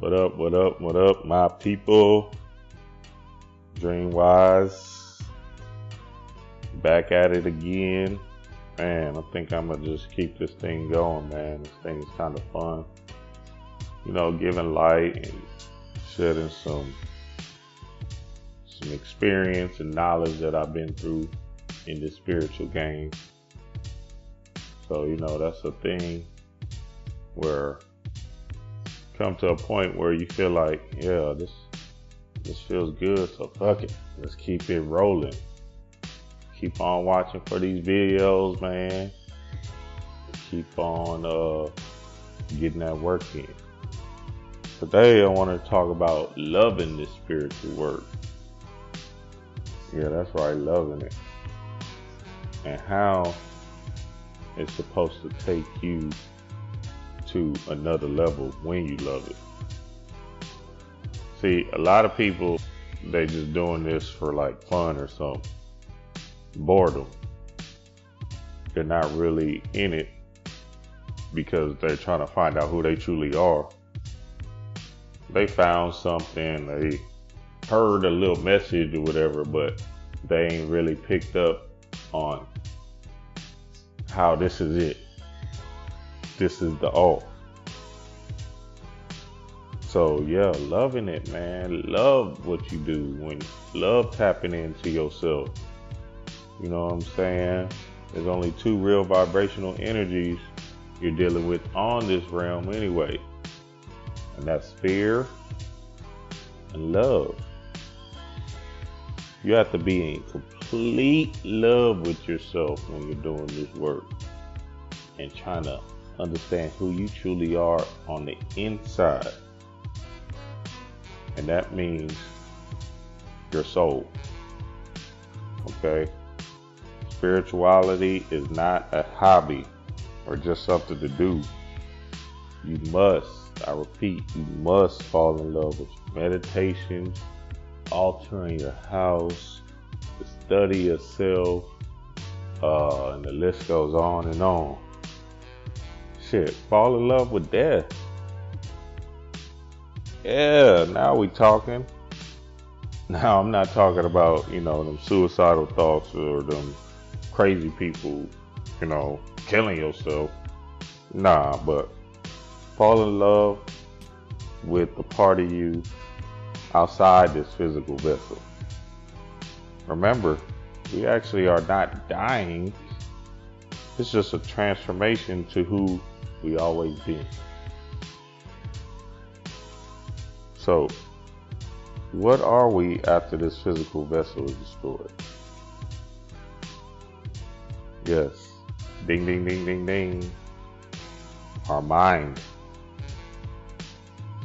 What up, what up, what up, my people? Dreamwise, back at it again. Man, I think I'm gonna just keep this thing going, man. This thing is kind of fun. You know, giving light and shedding some experience and knowledge that I've been through in this spiritual game. So, you know, that's a thing where come to a point where you feel like, yeah, this feels good, so fuck it. Let's keep it rolling. Keep on watching for these videos, man. Keep on getting that work in. Today I want to talk about loving this spiritual work. Yeah, that's right, loving it. And how it's supposed to take you to another level when you love it. See, a lot of people, they just doing this for like fun or something. Boredom. They're not really in it because they're trying to find out who they truly are. They found something, they heard a little message or whatever, but they ain't really picked up on how this is it. This is the all. So yeah, loving it, man. Love what you do. Love tapping into yourself. You know what I'm saying? There's only two real vibrational energies you're dealing with on this realm anyway. And that's fear and love. You have to be in complete love with yourself when you're doing this work and trying to understand who you truly are on the inside. And that means your soul. Okay? Spirituality is not a hobby or just something to do. You must, I repeat, you must fall in love with meditation, altering your house, the study of self, and the list goes on and on. Shit, fall in love with death. Yeah, now we talking. Now I'm not talking about, you know, them suicidal thoughts or them crazy people, you know, killing yourself. Nah, but fall in love with the part of you outside this physical vessel. Remember, we actually are not dying. It's just a transformation to who we always been. So, what are we after this physical vessel is destroyed? Yes, ding, ding, ding, ding, ding. Our mind.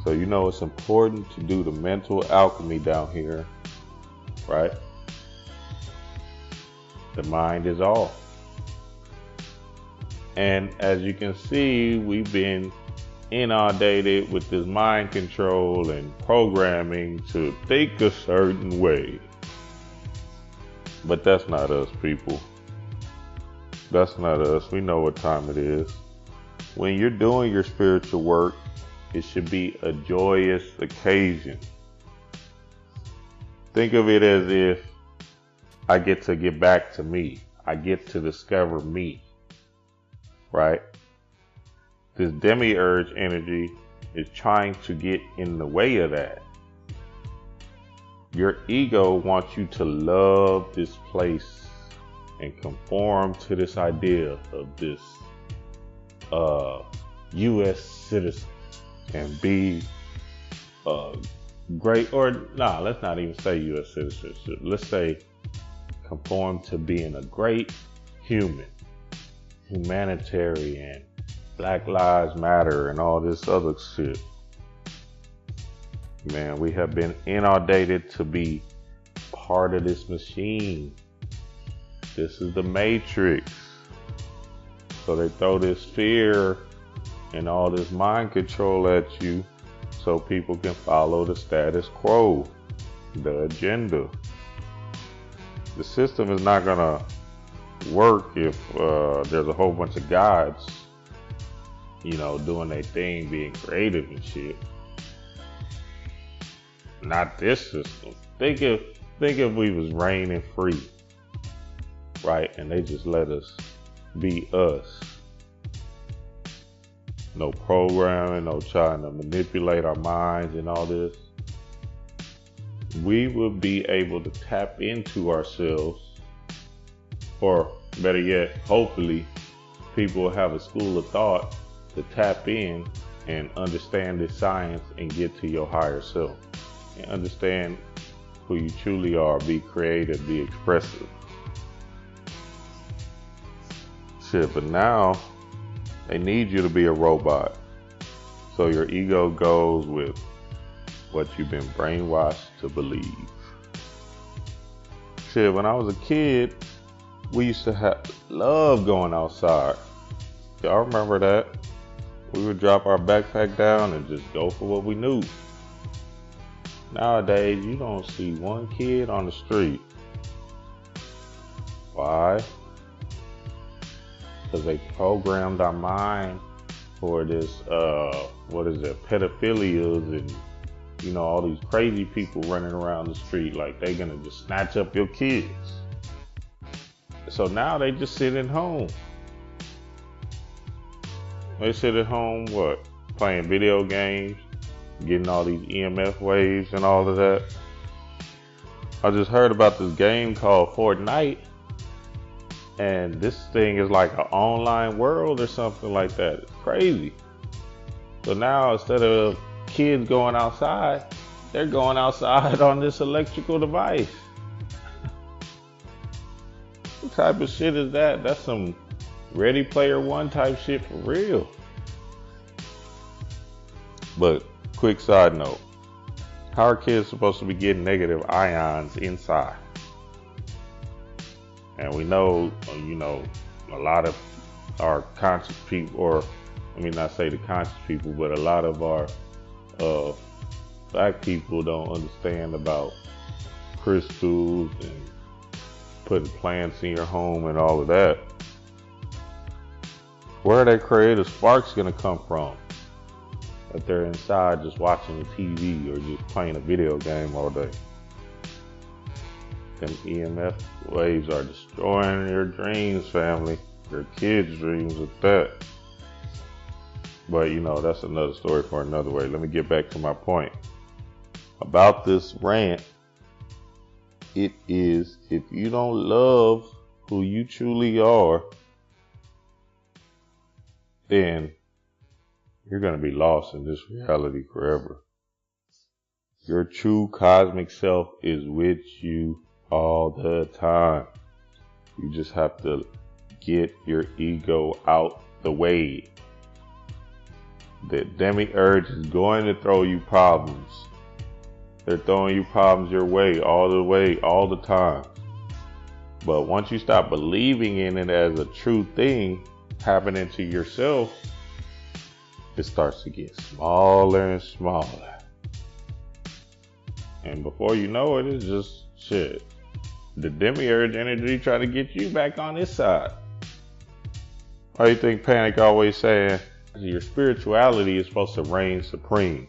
So, you know, it's important to do the mental alchemy down here, right? The mind is all. And as you can see, we've been inundated with this mind control and programming to think a certain way. But that's not us, people. That's not us. We know what time it is. When you're doing your spiritual work, it should be a joyous occasion. Think of it as if I get to get back to me. I get to discover me. Right? This demiurge energy is trying to get in the way of that. Your ego wants you to love this place and conform to this idea of this U.S. citizen and be great, or nah, let's not even say U.S. citizenship. Let's say conform to being a great human, humanitarian, Black Lives Matter, and all this other shit. Man, we have been inundated to be part of this machine. This is the matrix. So they throw this fear and all this mind control at you so people can follow the status quo, the agenda. The system is not gonna work if there's a whole bunch of gods, you know, doing their thing, being creative and shit. not this system. Think if we was reigning free, right? And they just let us be us. No programming, no trying to manipulate our minds and all this. We would be able to tap into ourselves, or better yet, hopefully, people will have a school of thought to tap in and understand this science and get to your higher self and understand who you truly are. Be creative, be expressive. Shit, but now they need you to be a robot. So your ego goes with what you've been brainwashed to believe. Shit, when I was a kid, we used to love going outside. Y'all remember that? We would drop our backpack down and just go for what we knew. Nowadays, you don't see one kid on the street. Why? Because they programmed our mind for this, pedophilias and, all these crazy people running around the street like they're gonna just snatch up your kids. So now they just sit at home. They sit at home, playing video games, getting all these EMF waves and all of that. I just heard about this game called Fortnite, and this thing is like an online world or something like that. It's crazy. So now instead of kids going outside, they're going outside on this electrical device. What type of shit is that? That's some Ready Player One type shit for real. But quick side note, how are kids supposed to be getting negative ions inside? And we know, a lot of our conscious people, or let me not say the conscious people, but a lot of our black people don't understand about crystals and putting plants in your home and all of that. Where are that creative sparks gonna come from? If they're inside just watching the TV or just playing a video game all day. Them EMF waves are destroying your dreams, family. Your kids' dreams with that. But that's another story for another way. Let me get back to my point. About this rant, it is, if you don't love who you truly are, then you're going to be lost in this reality forever. Your true cosmic self is with you all the time. You just have to get your ego out the way. The demiurge is going to throw you problems. They're throwing you problems your way, all the time. But once you stop believing in it as a true thing happening to yourself, it starts to get smaller and smaller. And before you know it, it's just shit. The demiurge energy trying to get you back on his side. Why do you think Panic always saying your spirituality is supposed to reign supreme?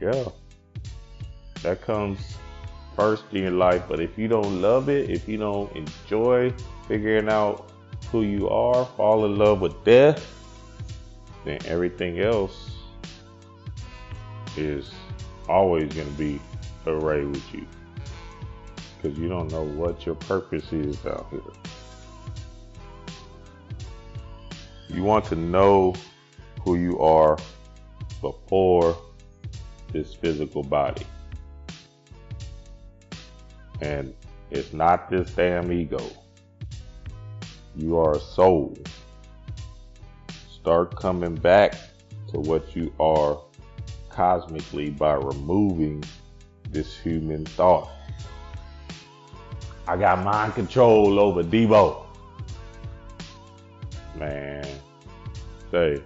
Yeah. That comes first in your life, but if you don't love it, if you don't enjoy figuring out who you are, fall in love with death, then everything else is always going to be array with you. Because you don't know what your purpose is out here. You want to know who you are before this physical body. And it's not this damn ego. You are a soul. Start coming back to what you are cosmically by removing this human thought. I got mind control over Debo. Man, say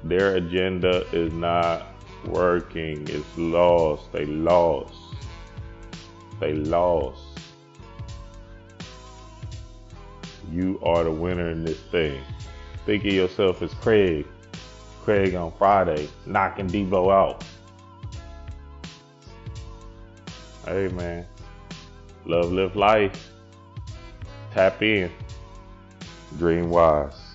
their agenda is not working. It's lost. They lost. They lost. You are the winner in this thing. Think of yourself as Craig Craig on Friday, knocking Debo out. Hey man, love, live life. Tap in. Dream wise.